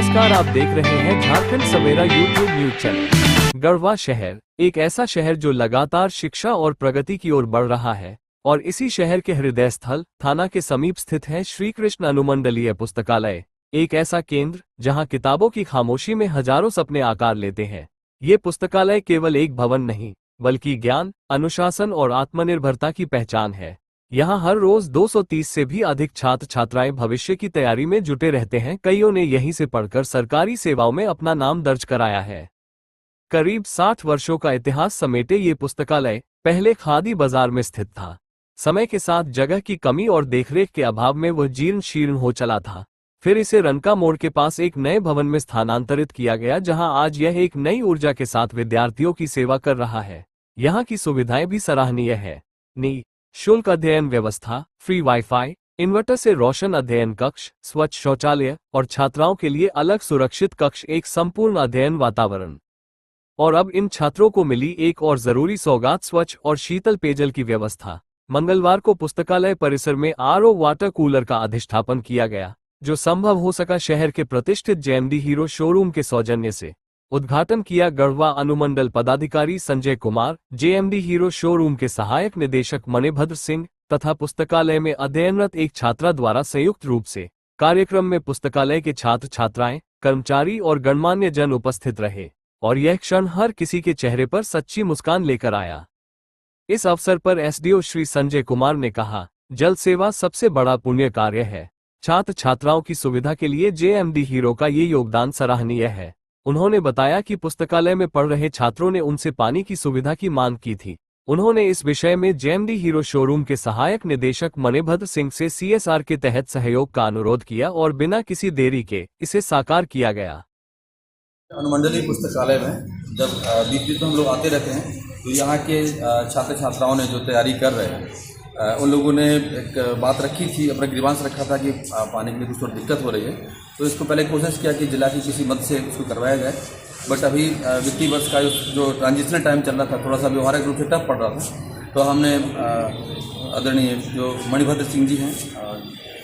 नमस्कार, आप देख रहे हैं झारखंड सवेरा यूट्यूब न्यूज चैनल। गढ़वा शहर एक ऐसा शहर जो लगातार शिक्षा और प्रगति की ओर बढ़ रहा है और इसी शहर के हृदय स्थल थाना के समीप स्थित है श्री कृष्ण अनुमंडलीय पुस्तकालय, एक ऐसा केंद्र जहां किताबों की खामोशी में हजारों सपने आकार लेते हैं। ये पुस्तकालय केवल एक भवन नहीं बल्कि ज्ञान, अनुशासन और आत्मनिर्भरता की पहचान है। यहाँ हर रोज 230 से भी अधिक छात्र छात्राएं भविष्य की तैयारी में जुटे रहते हैं। कईयों ने यहीं से पढ़कर सरकारी सेवाओं में अपना नाम दर्ज कराया है। करीब 60 वर्षों का इतिहास समेटे ये पुस्तकालय पहले खादी बाजार में स्थित था। समय के साथ जगह की कमी और देखरेख के अभाव में वह जीर्ण शीर्ण हो चला था। फिर इसे रनका मोड़ के पास एक नए भवन में स्थानांतरित किया गया, जहां आज यह एक नई ऊर्जा के साथ विद्यार्थियों की सेवा कर रहा है। यहाँ की सुविधाएं भी सराहनीय है। शुल्क अध्ययन व्यवस्था, फ्री वाईफाई, इन्वर्टर से रोशन अध्ययन कक्ष, स्वच्छ शौचालय और छात्राओं के लिए अलग सुरक्षित कक्ष, एक संपूर्ण अध्ययन वातावरण। और अब इन छात्रों को मिली एक और जरूरी सौगात, स्वच्छ और शीतल पेयजल की व्यवस्था। मंगलवार को पुस्तकालय परिसर में आरओ वाटर कूलर का अधिष्ठापन किया गया, जो संभव हो सका शहर के प्रतिष्ठित जेएमडी हीरो शोरूम के सौजन्य से। उद्घाटन किया गढ़वा अनुमंडल पदाधिकारी Sanjay Kumar, JMD hero showroom के सहायक निदेशक मणिभद्र सिंह तथा पुस्तकालय में अध्ययनरत एक छात्रा द्वारा संयुक्त रूप से। कार्यक्रम में पुस्तकालय के छात्र छात्राएं, कर्मचारी और गणमान्य जन उपस्थित रहे और यह क्षण हर किसी के चेहरे पर सच्ची मुस्कान लेकर आया। इस अवसर पर एसडीओ श्री संजय कुमार ने कहा, जल सेवा सबसे बड़ा पुण्य कार्य है। छात्र छात्राओं की सुविधा के लिए जेएमडी हीरो का ये योगदान सराहनीय है। उन्होंने बताया कि पुस्तकालय में पढ़ रहे छात्रों ने उनसे पानी की सुविधा की मांग की थी। उन्होंने इस विषय में जेएमडी हीरो शोरूम के सहायक निदेशक मणिभद्र सिंह से सीएसआर के तहत सहयोग का अनुरोध किया और बिना किसी देरी के इसे साकार किया गया। अनुमंडलीय पुस्तकालय में जब बीच में हम लोग आते रहते हैं तो यहाँ के छात्र छात्राओं ने जो तैयारी कर रहे हैं, उन लोगों ने एक बात रखी थी, अपना ग्रीवांस रखा था कि पानी के लिए कुछ थोड़ी दिक्कत हो रही है। तो इसको पहले कोशिश किया कि जिला की किसी मद से इसको करवाया जाए, बट अभी वित्तीय वर्ष का जो ट्रांजिशनल टाइम चल रहा था, थोड़ा सा व्यवहारिक रूप से टफ पड़ रहा था। तो हमने आदरणीय जो मणिभद्र सिंह जी हैं,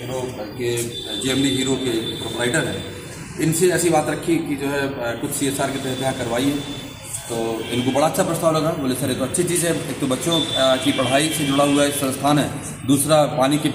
हीरो के जेएमडी हीरो के प्रोपराइटर हैं, इनसे ऐसी बात रखी कि जो है कुछ सीएसआर के तहत यहाँ करवाइए। तो इनको बड़ा अच्छा प्रस्ताव लगा। बोले सर ये तो अच्छी चीज़ है, एक तो बच्चों की पढ़ाई से जुड़ा हुआ एक संस्थान है, दूसरा पानी के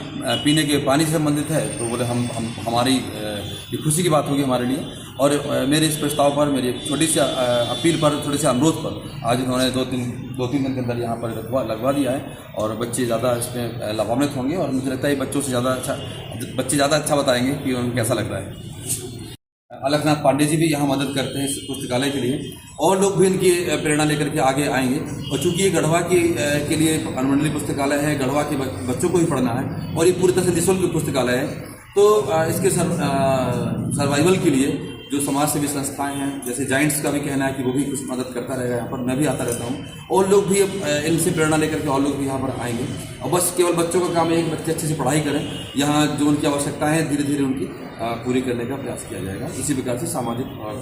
पीने के पानी से संबंधित है। तो बोले हमारी ये खुशी की बात होगी हमारे लिए। और मेरे इस प्रस्ताव पर, मेरी एक छोटी सी अपील पर, छोटे से अनुरोध पर आज उन्होंने दो तीन दिन के अंदर यहाँ पर लगवा दिया है और बच्चे ज़्यादा इसमें लाभान्वित होंगे। और मुझे लगता है बच्चों से बच्चे ज़्यादा अच्छा बताएंगे कि उनको कैसा लग रहा है। अलकनाथ पांडे जी भी यहाँ मदद करते हैं इस पुस्तकालय के लिए, और लोग भी इनकी प्रेरणा लेकर के आगे आएंगे। और चूंकि ये गढ़वा के लिए अनुमंडलीय पुस्तकालय है, गढ़वा के बच्चों को भी पढ़ना है और ये पूरी तरह से निःशुल्क पुस्तकालय है, तो इसके सर्वाइवल के लिए जो समाज सेवी संस्थाएं हैं, जैसे जाइंट्स का भी कहना है कि वो भी कुछ मदद करता रहेगा यहाँ पर, मैं भी आता रहता हूँ, और लोग भी इनसे प्रेरणा लेकर के और लोग भी यहाँ पर आएंगे। और बस केवल बच्चों का काम है कि बच्चे अच्छे से पढ़ाई करें, यहाँ जो उनकी आवश्यकताएं हैं धीरे धीरे उनकी पूरी करने का प्रयास किया जाएगा, इसी प्रकार से सामाजिक और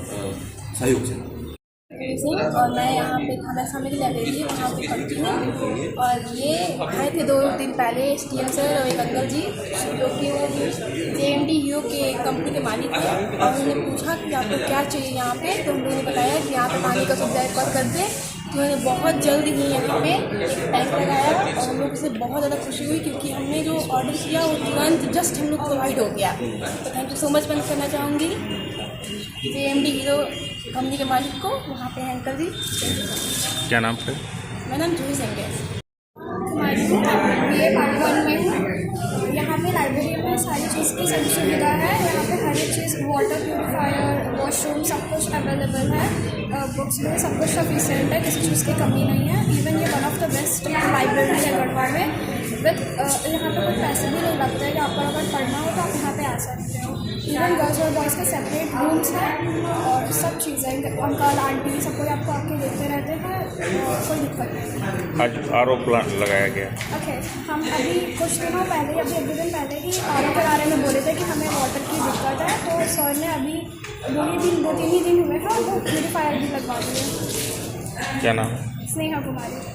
सहयोग से। और मैं यहाँ पे खाना सामग्री लाइब्रेरी वहाँ पे पढ़ती हूँ। और ये आए थे 2 दिन पहले एसडीएम सर और एक अंकल जी, जो कि वो जेएमडी हीरो के कंपनी के मालिक हैं, और उन्होंने पूछा कि आपको क्या चाहिए यहाँ पे। तो हम लोगों ने बताया कि यहाँ पे पानी का सुविधा एक बार कर दें। तो उन्होंने बहुत जल्द ही यहाँ पे एक टैंक लगाया और हम लोग से बहुत ज़्यादा खुशी हुई, क्योंकि हमने जो ऑर्डर किया वो तुरंत जस्ट हम लोग प्रोवाइड हो गया। तो थैंक यू सो मच मैं करना चाहूँगी जेएमडी हीरो कंपनी के मालिक को, वहाँ पे अंकल जी। क्या नाम है? मेरा नाम जूही सिंह है। ये पानीपत में हूँ। यहाँ पे लाइब्रेरी में सारी चीज़ की सभी सुविधा है। यहाँ पे हर एक चीज़, वाटर प्यूरीफायर, वॉशरूम, सब कुछ अवेलेबल है। बुक्स में सब कुछ सफिशिएंट है, किसी चीज़ की कमी नहीं है। इवन ये one of the best library है गढ़वा में। विद यहाँ पे कोई पैसे भी नहीं लगते हैं कि आपको अगर पढ़ना हो तो आप यहाँ पे आ सकते हो। इवन गर्ल्स और बॉयज़ के सेपरेट रूम्स हैं और सब चीज़ें, अंकल आंटी सब कोई आपको आके देखते रहते हैं, कोई दिक्कत नहीं। आज आरओ प्लांट लगाया गया। ओके, हम अभी कुछ दिनों पहले, अभी 1-2 दिन पहले ही आरओ के बारे में बोले थे कि हमें वाटर की दिक्कत है, तो सर ने अभी 2-3 ही दिन हुए हैं वो प्यूरीफायर भी लगवा दिए। क्या नाम? स्नेहा कुमारी।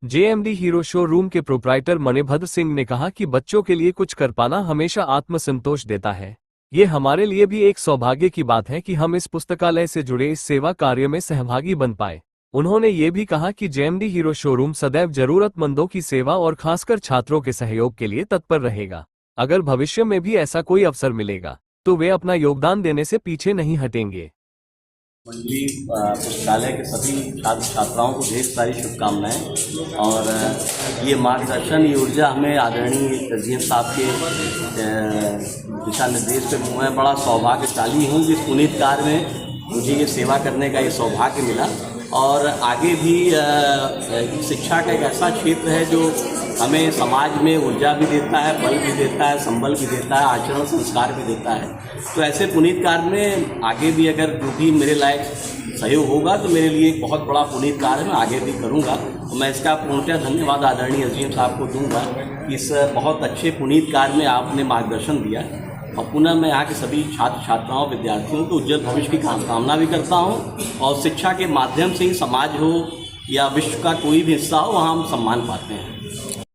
जेएमडी हीरो शोरूम के प्रोप्राइटर मणिभद्र सिंह ने कहा कि बच्चों के लिए कुछ कर पाना हमेशा आत्मसंतोष देता है। ये हमारे लिए भी एक सौभाग्य की बात है कि हम इस पुस्तकालय से जुड़े इस सेवा कार्य में सहभागी बन पाए। उन्होंने ये भी कहा कि जेएमडी हीरो शोरूम सदैव जरूरतमंदों की सेवा और खासकर छात्रों के सहयोग के लिए तत्पर रहेगा। अगर भविष्य में भी ऐसा कोई अवसर मिलेगा तो वे अपना योगदान देने से पीछे नहीं हटेंगे। मंडली पुस्तकालय के सभी छात्र छात्राओं को ढेर सारी शुभकामनाएं और ये मार्गदर्शन, ये ऊर्जा हमें आदरणीय जीएम साहब के दिशा निर्देश पे मैं बड़ा सौभाग्यशाली हूँ कि इस पुनीत कार्य में मुझे ये सेवा करने का ये सौभाग्य मिला। और आगे भी शिक्षा का एक ऐसा क्षेत्र है जो हमें समाज में ऊर्जा भी देता है, बल भी देता है, संबल भी देता है, आचरण संस्कार भी देता है। तो ऐसे पुनीत कार्य में आगे भी अगर जो भी मेरे लायक सहयोग होगा तो मेरे लिए एक बहुत बड़ा पुनीत कार्य मैं आगे भी करूंगा। तो मैं इसका पूर्णतः धन्यवाद आदरणीय एसडीएम साहब को दूंगा कि इस बहुत अच्छे पुनीत कार्य में आपने मार्गदर्शन दिया। और पुनः मैं यहाँ के सभी छात्र छात्राओं विद्यार्थियों को उज्जवल भविष्य की कामना भी करता हूँ और शिक्षा के माध्यम से ही समाज हो या विश्व का कोई भी हिस्सा हो वहाँ हम सम्मान पाते हैं।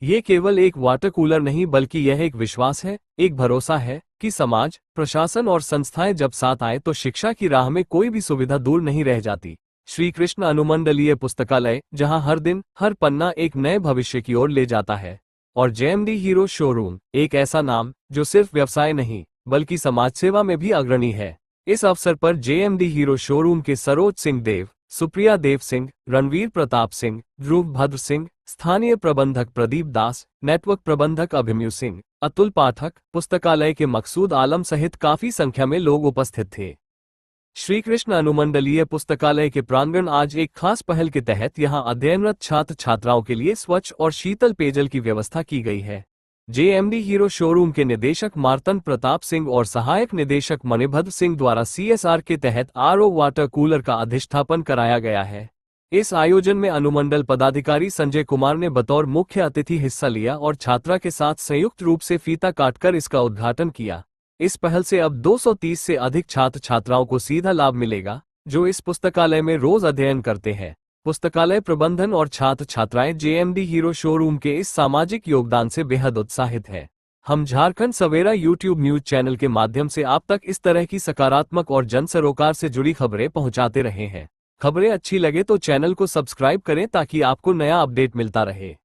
ये केवल एक वाटर कूलर नहीं बल्कि यह एक विश्वास है, एक भरोसा है कि समाज, प्रशासन और संस्थाएं जब साथ आए तो शिक्षा की राह में कोई भी सुविधा दूर नहीं रह जाती। श्री कृष्ण अनुमंडलीय पुस्तकालय, जहां हर दिन हर पन्ना एक नए भविष्य की ओर ले जाता है। और जेएमडी हीरो शोरूम एक ऐसा नाम जो सिर्फ व्यवसाय नहीं बल्कि समाज सेवा में भी अग्रणी है। इस अवसर पर जेएमडी हीरो शोरूम के सरोज सिंह देव, सुप्रिया देव सिंह, रणवीर प्रताप सिंह, ध्रुव भद्र सिंह, स्थानीय प्रबंधक प्रदीप दास, नेटवर्क प्रबंधक अभिमन्यु सिंह, अतुल पाठक, पुस्तकालय के मकसूद आलम सहित काफी संख्या में लोग उपस्थित थे। श्री कृष्ण अनुमंडलीय पुस्तकालय के प्रांगण आज एक खास पहल के तहत यहां अध्ययनरत छात्र छात्राओं के लिए स्वच्छ और शीतल पेयजल की व्यवस्था की गई है। जेएमडी हीरो शोरूम के निदेशक मार्तन प्रताप सिंह और सहायक निदेशक मणिभद्र सिंह द्वारा सीएसआर के तहत आरओ वाटर कूलर का अधिष्ठापन कराया गया है। इस आयोजन में अनुमंडल पदाधिकारी संजय कुमार ने बतौर मुख्य अतिथि हिस्सा लिया और छात्रा के साथ संयुक्त रूप से फीता काटकर इसका उद्घाटन किया। इस पहल से अब 230 से अधिक छात्र छात्राओं को सीधा लाभ मिलेगा जो इस पुस्तकालय में रोज अध्ययन करते हैं। पुस्तकालय प्रबंधन और छात्र छात्राएं जेएमडी हीरो शोरूम के इस सामाजिक योगदान से बेहद उत्साहित है। हम झारखंड सवेरा यूट्यूब न्यूज चैनल के माध्यम से आप तक इस तरह की सकारात्मक और जन सरोकार से जुड़ी खबरें पहुंचाते रहे हैं। खबरें अच्छी लगे तो चैनल को सब्सक्राइब करें ताकि आपको नया अपडेट मिलता रहे।